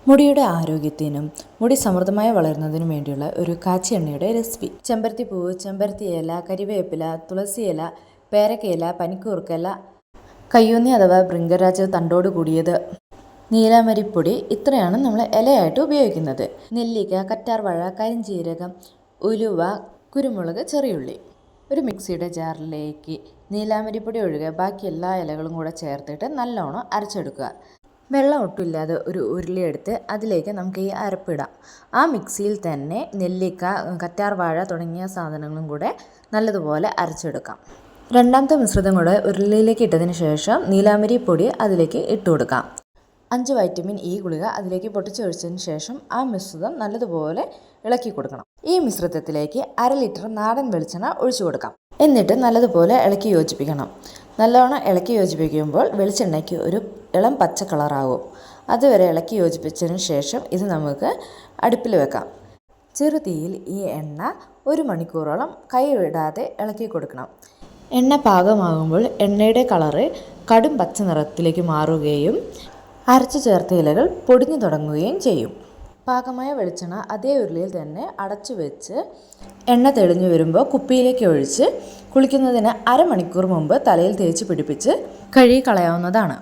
മുടിയുടെ ആരോഗ്യത്തിനും മുടി സമൃദ്ധമായി വളരുന്നതിനും വേണ്ടിയുള്ള ഒരു കാച്ചി എണ്ണയുടെ റെസിപ്പി. ചെമ്പരത്തിപ്പൂവ്, ചെമ്പരത്തി ഇല, കരിവേപ്പില, തുളസി ഇല, പേരക്കയില, പനിക്കൂർക്കയില, കയ്യൂന്നി അഥവാ ഭൃംഗരാജ തണ്ടോട് കൂടിയത്, നീലാമരിപ്പൊടി, ഇത്രയാണ് നമ്മൾ ഇലയായിട്ട് ഉപയോഗിക്കുന്നത്. നെല്ലിക്ക, കറ്റാർവാഴ, കരിഞ്ജീരകം, ഉലുവ, കുരുമുളക്, ചെറിയുള്ളി. ഒരു മിക്സിയുടെ ജാറിലേക്ക് നീലാമരിപ്പൊടി ഒഴികെ ബാക്കി എല്ലാ ഇലകളും കൂടെ ചേർത്തിട്ട് നല്ലോണം അരച്ചെടുക്കുക. വെള്ളം ഒട്ടുമില്ലാതെ ഒരു ഉരുളിയെടുത്ത് അതിലേക്ക് നമുക്ക് ഈ അരപ്പിടാം. ആ മിക്സിയിൽ തന്നെ നെല്ലിക്ക, കറ്റാർവാഴ തുടങ്ങിയ സാധനങ്ങളും കൂടെ നല്ലതുപോലെ അരച്ചെടുക്കാം. രണ്ടാമത്തെ മിശ്രിതം കൂടെ ഉരുളിയിലേക്ക് ഇട്ടതിന് ശേഷം നീലാമരി പൊടി അതിലേക്ക് ഇട്ട് കൊടുക്കാം. 5 വൈറ്റമിൻ ഇ ഗുളിക അതിലേക്ക് പൊട്ടിച്ചൊഴിച്ചതിന് ശേഷം ആ മിശ്രിതം നല്ലതുപോലെ ഇളക്കി കൊടുക്കണം. ഈ മിശ്രിതത്തിലേക്ക് 1/2 ലിറ്റർ നാടൻ വെളിച്ചെണ്ണ ഒഴിച്ചു കൊടുക്കാം. എന്നിട്ട് നല്ലതുപോലെ ഇളക്കി യോജിപ്പിക്കണം. നല്ലവണ്ണം ഇളക്കി യോജിപ്പിക്കുമ്പോൾ വെളിച്ചെണ്ണയ്ക്ക് ഒരു ഇളം പച്ച കളറാകും. അതുവരെ ഇളക്കി യോജിപ്പിച്ചതിന് ശേഷം ഇത് നമുക്ക് അടുപ്പിൽ വെക്കാം. ചെറുതീയിൽ ഈ എണ്ണ 1 മണിക്കൂറോളം കൈവിടാതെ ഇളക്കി കൊടുക്കണം. എണ്ണ പാകമാകുമ്പോൾ എണ്ണയുടെ കളറ് കടും പച്ച നിറത്തിലേക്ക് മാറുകയും അരച്ചു ചേർത്ത ഇലകൾ പൊടിഞ്ഞു തുടങ്ങുകയും ചെയ്യും. പാകമായ വെളിച്ചെണ്ണ അതേ ഉരുളിയിൽ തന്നെ അടച്ചു വെച്ച് എണ്ണ തെളിഞ്ഞു വരുമ്പോൾ കുപ്പിയിലേക്ക് ഒഴിച്ച് കുളിക്കുന്നതിന് 1/2 മണിക്കൂർ മുമ്പ് തലയിൽ തേച്ച് പിടിപ്പിച്ച് കഴുകി കളയാവുന്നതാണ്.